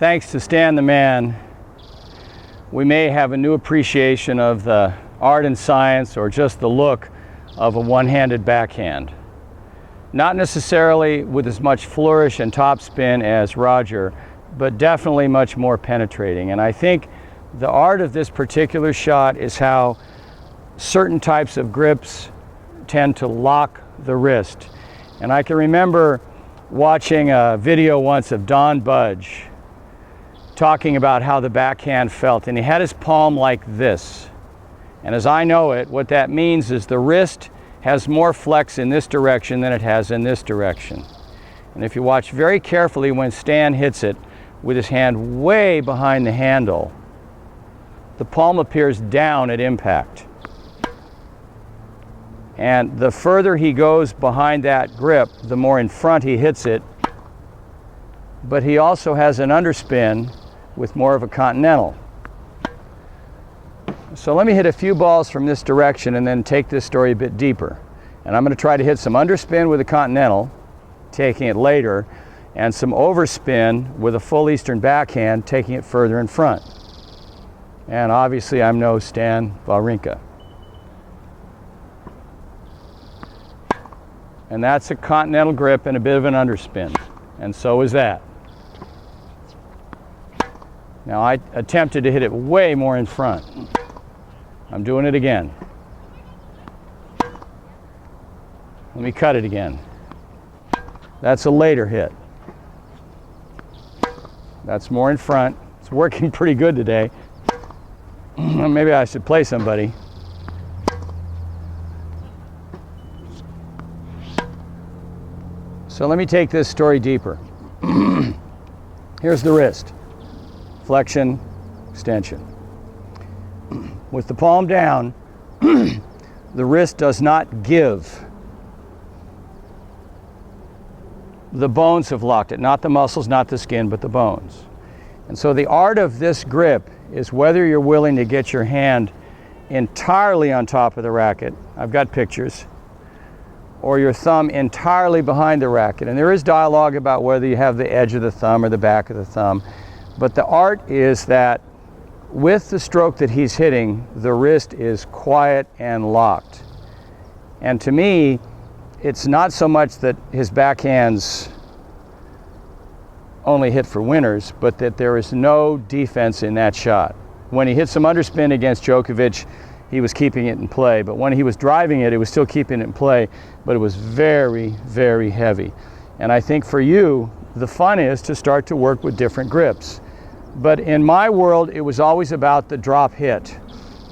thanks to Stan the Man, we may have a new appreciation of the art and science, or just the look of a one-handed backhand. Not necessarily with as much flourish and topspin as Roger, but definitely much more penetrating. And I think the art of this particular shot is how certain types of grips tend to lock the wrist. And I can remember watching a video once of Don Budge talking about how the backhand felt, and he had his palm like this. And as I know it, what that means is the wrist has more flex in this direction than it has in this direction. And if you watch very carefully when Stan hits it with his hand way behind the handle, the palm appears down at impact. And the further he goes behind that grip, the more in front he hits it. But he also has an underspin with more of a continental. So let me hit a few balls from this direction and then take this story a bit deeper. And I'm going to try to hit some underspin with a continental, taking it later, and some overspin with a full Eastern backhand, taking it further in front. And obviously I'm no Stan Wawrinka. And that's a continental grip and a bit of an underspin. And so is that. Now I attempted to hit it way more in front. I'm doing it again. Let me cut it again. That's a later hit. That's more in front. It's working pretty good today. Maybe I should play somebody. So let me take this story deeper. Here's the wrist. Flexion, extension. With the palm down, the wrist does not give. The bones have locked it, not the muscles, not the skin, but the bones. And so the art of this grip is whether you're willing to get your hand entirely on top of the racket. I've got pictures. Or your thumb entirely behind the racket. And there is dialogue about whether you have the edge of the thumb or the back of the thumb. But the art is that with the stroke that he's hitting, the wrist is quiet and locked. And to me, it's not so much that his backhands only hit for winners, but that there is no defense in that shot. When he hit some underspin against Djokovic, he was keeping it in play. But when he was driving it, he was still keeping it in play, but it was very, very heavy. And I think for you, the fun is to start to work with different grips. But in my world, it was always about the drop hit.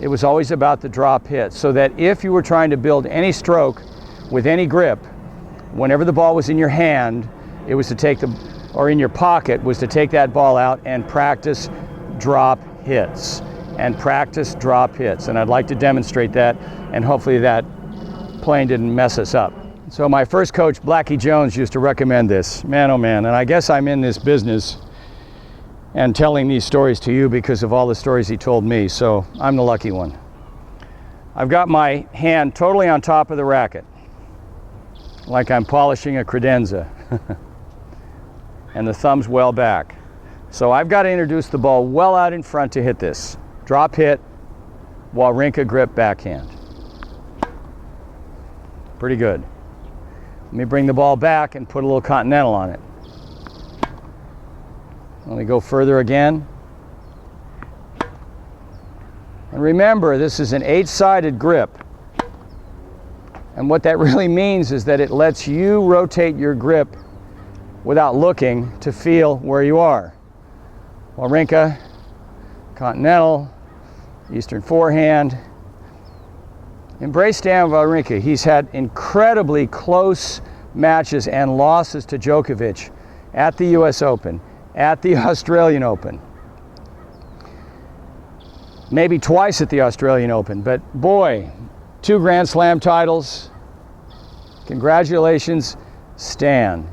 It was always about the drop hit. So that if you were trying to build any stroke with any grip, whenever the ball was in your hand, it was to take or in your pocket, was to take that ball out and practice drop hits. And practice drop hits. And I'd like to demonstrate that, and hopefully that plane didn't mess us up. So my first coach, Blackie Jones, used to recommend this. Man, oh man, and I guess I'm in this business and telling these stories to you because of all the stories he told me, so I'm the lucky one. I've got my hand totally on top of the racket, like I'm polishing a credenza, and the thumb's well back. So I've got to introduce the ball well out in front to hit this. Drop hit, Wawrinka grip backhand. Pretty good. Let me bring the ball back and put a little continental on it. Let me go further again. And remember, this is an 8-sided grip. And what that really means is that it lets you rotate your grip without looking to feel where you are. Wawrinka, continental, Eastern forehand. Embrace Stan Wawrinka. He's had incredibly close matches and losses to Djokovic at the US Open, at the Australian Open. Maybe twice at the Australian Open, but boy, 2 Grand Slam titles. Congratulations, Stan.